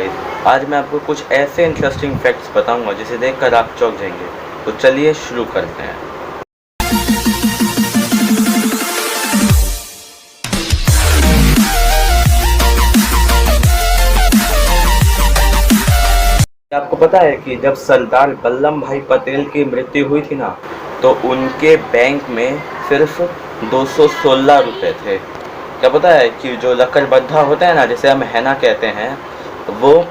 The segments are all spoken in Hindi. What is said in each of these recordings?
गाइस, आज मैं आपको कुछ ऐसे इंटरेस्टिंग फैक्ट्स बताऊंगा जिसे देखकर आप चौंक जाएंगे। तो चलिए शुरू करते हैं। आपको पता है कि जब सरदार वल्लभ भाई पटेल की मृत्यु हुई थी ना, तो उनके बैंक में सिर्फ 216 रुपये थे। क्या पता है कि जो लकड़बद्धा होता है ना, जिसे हम हैना कहते हैं, वो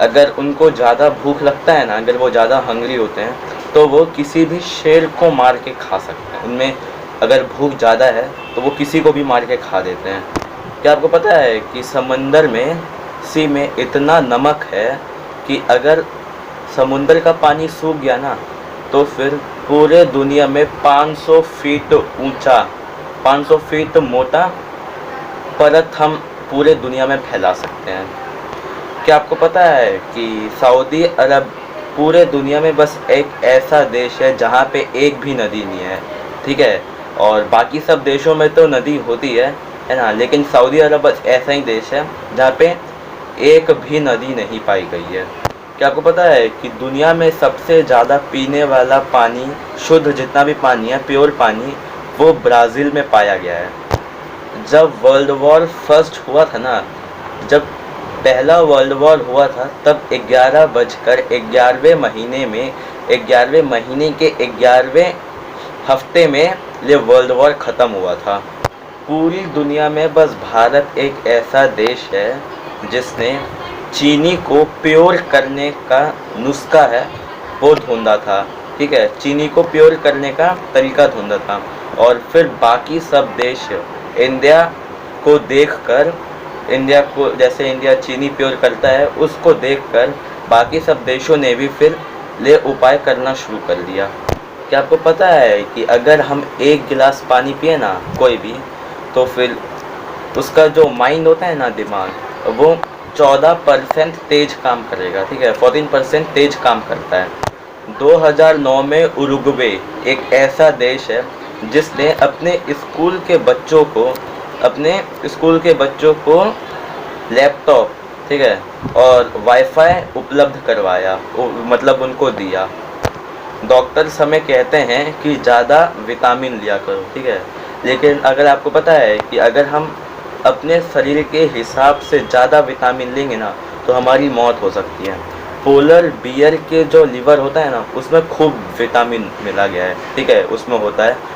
अगर उनको ज़्यादा भूख लगता है ना, अगर वो ज़्यादा हंग्री होते हैं, तो वो किसी भी शेर को मार के खा सकते हैं। उनमें अगर भूख ज़्यादा है तो वो किसी को भी मार के खा देते हैं। क्या आपको पता है कि समंदर में सी में इतना नमक है कि अगर समुंदर का पानी सूख गया ना, तो फिर पूरे दुनिया में 500 फीट ऊंचा, 500 फीट मोटा परत हम पूरे दुनिया में फैला सकते हैं। क्या आपको पता है कि सऊदी अरब पूरे दुनिया में बस एक ऐसा देश है जहाँ पे एक भी नदी नहीं है, ठीक है। और बाकी सब देशों में तो नदी होती है ना, लेकिन सऊदी अरब बस ऐसा ही देश है जहाँ पे एक भी नदी नहीं पाई गई है। क्या आपको पता है कि दुनिया में सबसे ज़्यादा पीने वाला पानी, शुद्ध जितना भी पानी है, प्योर पानी, वो ब्राज़ील में पाया गया है। जब वर्ल्ड वॉर फर्स्ट हुआ था ना, जब पहला वर्ल्ड वॉर हुआ था, तब 11 महीने में 11वें महीने के 11वें हफ्ते में ये वर्ल्ड वॉर ख़त्म हुआ था। पूरी दुनिया में बस भारत एक ऐसा देश है जिसने चीनी को प्योर करने का नुस्खा है वो ढूंढा था, ठीक है। चीनी को प्योर करने का तरीका ढूंढा था, और फिर बाकी सब देश इंडिया को देखकर, इंडिया को, जैसे इंडिया चीनी प्योर करता है, उसको देखकर बाकी सब देशों ने भी फिर ले उपाय करना शुरू कर दिया। क्या आपको पता है कि अगर हम एक गिलास पानी पिए ना, कोई भी, तो फिर उसका जो माइंड होता है ना, दिमाग, वो 14% तेज काम करेगा, ठीक है। 14% तेज काम करता है। 2009 में उरुग्वे एक ऐसा देश है जिसने अपने स्कूल के बच्चों को लैपटॉप, ठीक है, और वाईफाई उपलब्ध करवाया, मतलब उनको दिया। डॉक्टर्स हमें कहते हैं कि ज़्यादा विटामिन लिया करो, ठीक है, लेकिन अगर आपको पता है कि अगर हम अपने शरीर के हिसाब से ज़्यादा विटामिन लेंगे ना, तो हमारी मौत हो सकती है। पोलर बियर के जो लीवर होता है ना, उसमें खूब विटामिन मिला गया है, ठीक है, उसमें होता है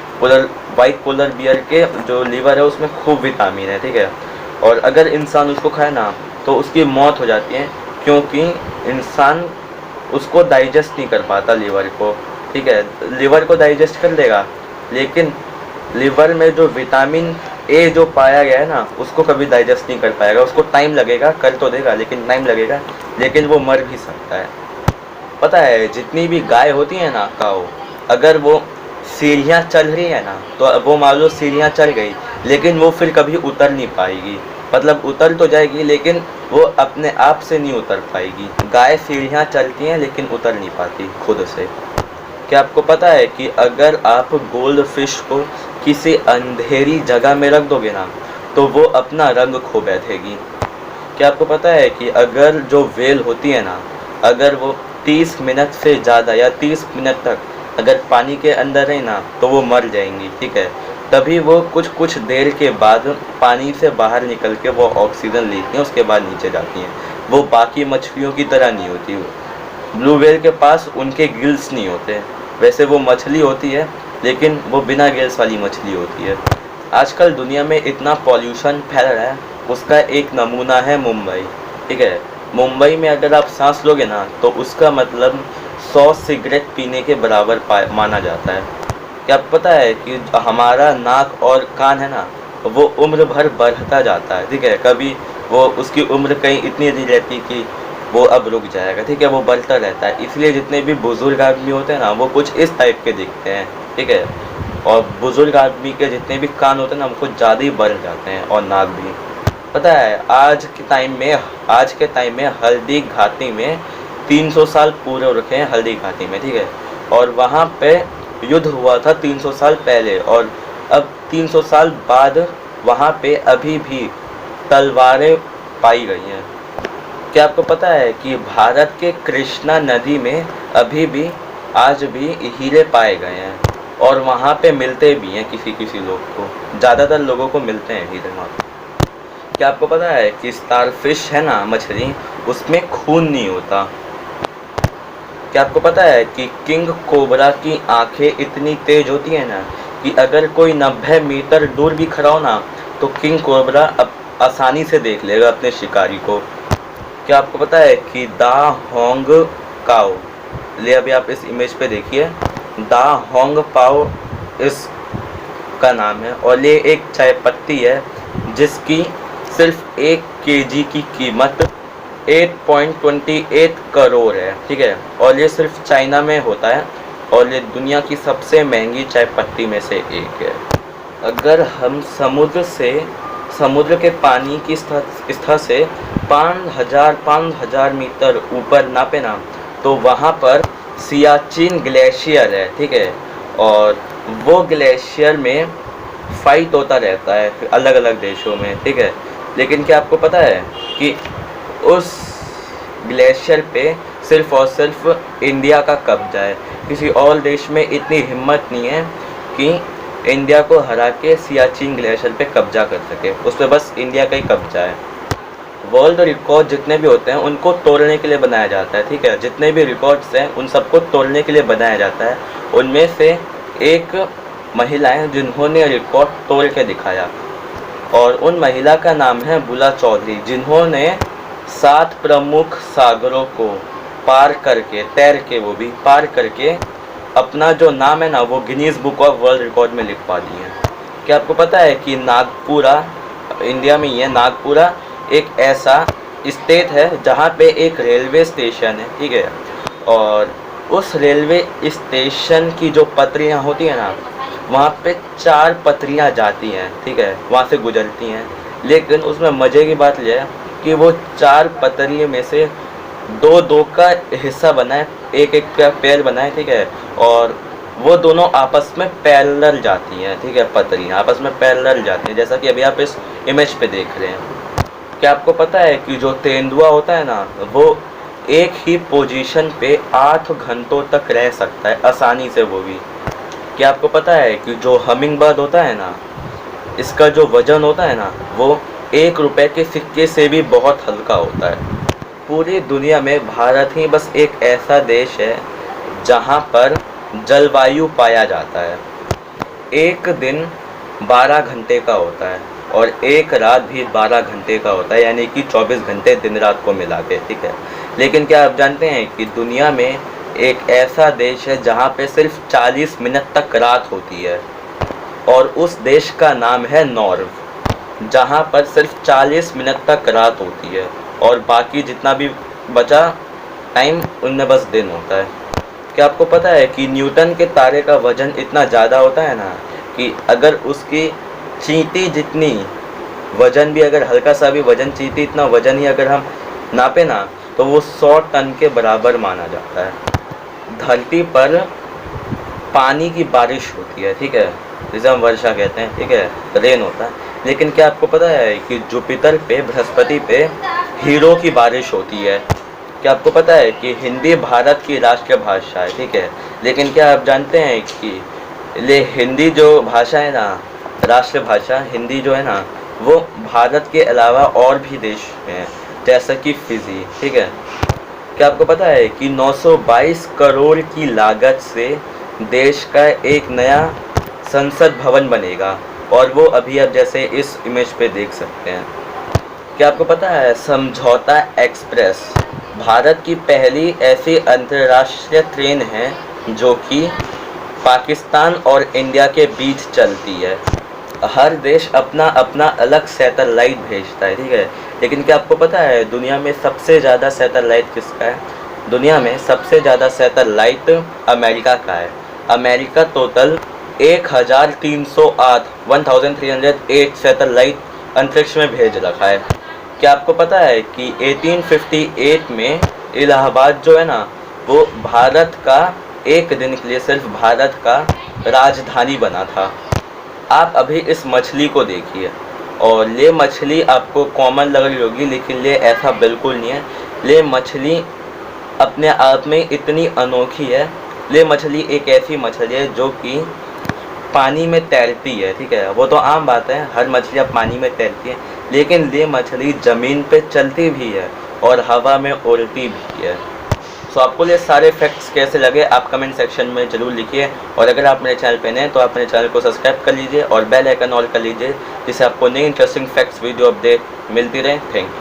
वाइट पोलर बियर के जो लीवर है उसमें खूब विटामिन है, ठीक है। और अगर इंसान उसको खाए ना, तो उसकी मौत हो जाती है, क्योंकि इंसान उसको डाइजेस्ट नहीं कर पाता लीवर को, ठीक है। लीवर को डाइजेस्ट कर लेगा, लेकिन लीवर में जो विटामिन ए जो पाया गया है ना, उसको कभी डाइजेस्ट नहीं कर पाएगा। उसको टाइम लगेगा, कर तो देगा लेकिन टाइम लगेगा, लेकिन वो मर भी सकता है। पता है, जितनी भी गाय होती है ना, काऊ, अगर वो सीढ़ियाँ चल रही है ना, तो वो मान लो सीढ़ियाँ चल गई, लेकिन वो फिर कभी उतर नहीं पाएगी। मतलब उतर तो जाएगी, लेकिन वो अपने आप से नहीं उतर पाएगी। गाय सीढ़ियाँ चलती हैं लेकिन उतर नहीं पाती खुद से। क्या आपको पता है कि अगर आप गोल्ड फिश को किसी अंधेरी जगह में रख दोगे ना, तो वो अपना रंग खो बैठेगी। क्या आपको पता है कि अगर जो व्हेल होती है ना, अगर वो 30 मिनट से ज़्यादा या 30 मिनट तक अगर पानी के अंदर रहे ना, तो वो मर जाएंगी, ठीक है। तभी वो कुछ देर के बाद पानी से बाहर निकल के वो ऑक्सीजन लेती हैं, उसके बाद नीचे जाती हैं। वो बाकी मछलियों की तरह नहीं होती। ब्लू व्हेल के पास उनके गिल्स नहीं होते। वैसे वो मछली होती है, लेकिन वो बिना गिल्स वाली मछली होती है। आजकल दुनिया में इतना पॉल्यूशन फैल रहा है, उसका एक नमूना है मुंबई, ठीक है। मुंबई में अगर आप सांस लोगे ना, तो उसका मतलब 100 सिगरेट पीने के बराबर माना जाता है। क्या आपको पता है कि हमारा नाक और कान है ना, वो उम्र भर बढ़ता जाता है, ठीक है। कभी वो उसकी उम्र कहीं इतनी नहीं रहती कि वो अब रुक जाएगा, ठीक है, वो बढ़ता रहता है। इसलिए जितने भी बुजुर्ग आदमी होते हैं ना, वो कुछ इस टाइप के दिखते हैं, ठीक है। और बुजुर्ग आदमी के जितने भी कान होते हैं ना, वो कुछ ज़्यादा ही बढ़ जाते हैं, और नाक भी। पता है, आज के टाइम में हल्दी घाटी में 300 साल पूरे हो रखे हैं, हल्दी घाटी में, ठीक है। और वहाँ पे युद्ध हुआ था 300 साल पहले, और अब 300 साल बाद वहाँ पे अभी भी तलवारें पाई गई हैं। क्या आपको पता है कि भारत के कृष्णा नदी में अभी भी आज भी हीरे पाए गए हैं और वहाँ पे मिलते भी हैं किसी किसी लोग को, ज़्यादातर लोगों को मिलते हैं हीरे वहाँ पे। क्या आपको पता है कि स्टारफिश है ना मछली, उसमें खून नहीं होता। क्या आपको पता है कि किंग कोबरा की आंखें इतनी तेज होती है ना कि अगर कोई 90 मीटर दूर भी खड़ा हो ना तो किंग कोबरा आसानी से देख लेगा अपने शिकारी को। क्या आपको पता है कि दा होंग काओ, ले अभी आप इस इमेज पे देखिए, दा होंग पाओ इसका नाम है और ये एक चाय पत्ती है जिसकी सिर्फ 1 केजी की कीमत 8.28 करोड़ है, ठीक है। और ये सिर्फ चाइना में होता है और ये दुनिया की सबसे महंगी चाय पत्ती में से एक है। अगर हम समुद्र के पानी की स्तर से 5,000 मीटर ऊपर नापे ना तो वहाँ पर सियाचिन ग्लेशियर है, ठीक है। और वो ग्लेशियर में फाइट होता रहता है अलग अलग देशों में, ठीक है। लेकिन क्या आपको पता है कि उस ग्लेशियर पे सिर्फ और सिर्फ इंडिया का कब्जा है, किसी और देश में इतनी हिम्मत नहीं है कि इंडिया को हरा के सियाचिन ग्लेशियर पे कब्जा कर सके, उस पर बस इंडिया का ही कब्जा है। वर्ल्ड रिकॉर्ड जितने भी होते हैं उनको तोड़ने के लिए बनाया जाता है, ठीक है। जितने भी रिकॉर्ड्स हैं उन सबको तोड़ने के लिए बनाया जाता है। उनमें से एक महिला है जिन्होंने रिकॉर्ड तोड़ के दिखाया और उन महिला का नाम है बुला चौधरी, जिन्होंने 7 प्रमुख सागरों को पार करके, तैर के वो भी पार करके अपना जो नाम है ना वो Guinness book of world record में लिखवा दी है। क्या आपको पता है कि नागपुरा इंडिया में ही है, नागपुरा एक ऐसा स्टेट है जहाँ पे एक रेलवे स्टेशन है, ठीक है। और उस रेलवे स्टेशन की जो पटरियाँ होती है ना वहाँ पे 4 पटरियाँ जाती हैं, ठीक है, वहाँ से गुजरती हैं। लेकिन उसमें मज़े की बात यह है कि वो 4 पटरियों में से 2-2 का हिस्सा बना है, एक का पैर बना है, ठीक है। और वो दोनों आपस में पैरेलल जाती हैं, ठीक है, पटरियाँ आपस में पैरेलल जाती हैं, जैसा कि अभी आप इस इमेज पे देख रहे हैं। क्या आपको पता है कि जो तेंदुआ होता है ना वो एक ही पोजीशन पे 8 घंटों तक रह सकता है आसानी से, वो भी। क्या आपको पता है कि जो हमिंग बर्ड होता है ना इसका जो वज़न होता है ना वो 1 रुपए के सिक्के से भी बहुत हल्का होता है। पूरी दुनिया में भारत ही बस एक ऐसा देश है जहाँ पर जलवायु पाया जाता है। एक दिन 12 घंटे का होता है और एक रात भी 12 घंटे का होता है, यानी कि 24 घंटे दिन रात को मिला के, ठीक है। लेकिन क्या आप जानते हैं कि दुनिया में एक ऐसा देश है जहाँ पे सिर्फ 40 मिनट तक रात होती है और उस देश का नाम है नॉर्वे, जहाँ पर सिर्फ 40 मिनट तक रात होती है और बाकी जितना भी बचा टाइम उनमें बस दिन होता है। क्या आपको पता है कि न्यूटन के तारे का वज़न इतना ज़्यादा होता है ना कि अगर उसकी चींटी जितनी वज़न भी, अगर हल्का सा भी वज़न, चींटी इतना वज़न ही अगर हम नापे ना तो वो 100 टन के बराबर माना जाता है। धरती पर पानी की बारिश होती है, ठीक है, जिसे हम वर्षा कहते हैं, ठीक है, रेन होता है। लेकिन क्या आपको पता है कि जुपिटर पे, बृहस्पति पे हीरो की बारिश होती है। क्या आपको पता है कि हिंदी भारत की राष्ट्रीय भाषा है, ठीक है। लेकिन क्या आप जानते हैं कि ये हिंदी जो भाषा है ना, राष्ट्रीय भाषा हिंदी जो है ना वो भारत के अलावा और भी देश में है, जैसा कि फिजी, ठीक है। क्या आपको पता है कि 922 करोड़ की लागत से देश का एक नया संसद भवन बनेगा और वो अभी आप जैसे इस इमेज पे देख सकते हैं। क्या आपको पता है समझौता एक्सप्रेस भारत की पहली ऐसी अंतर्राष्ट्रीय ट्रेन है जो कि पाकिस्तान और इंडिया के बीच चलती है। हर देश अपना अपना अलग सैटेलाइट भेजता है, ठीक है। लेकिन क्या आपको पता है दुनिया में सबसे ज़्यादा सैटेलाइट किसका है? दुनिया में सबसे ज़्यादा सैटेलाइट अमेरिका का है। अमेरिका टोटल 1308 सैटेलाइट अंतरिक्ष में भेज रखा है। क्या आपको पता है कि 1858 में इलाहाबाद जो है ना वो भारत का एक दिन के लिए सिर्फ भारत का राजधानी बना था। आप अभी इस मछली को देखिए, और ले मछली आपको कॉमन लग रही होगी, लेकिन ले ऐसा बिल्कुल नहीं है। ले मछली अपने आप में इतनी अनोखी है। ले मछली एक ऐसी मछली है जो कि पानी में तैरती है, ठीक है। वो तो आम बात है, हर मछलियाँ पानी में तैरती है, लेकिन ले मछली ज़मीन पे चलती भी है और हवा में उड़ती भी है। सो आपको ये सारे फैक्ट्स कैसे लगे आप कमेंट सेक्शन में ज़रूर लिखिए। और अगर आप मेरे चैनल पे नए हैं तो आप मेरे चैनल को सब्सक्राइब कर लीजिए और बेल आइकन ऑल कर लीजिए, जिससे आपको नई इंटरेस्टिंग फैक्ट्स वीडियो अपडेट मिलती रहे। Thank you.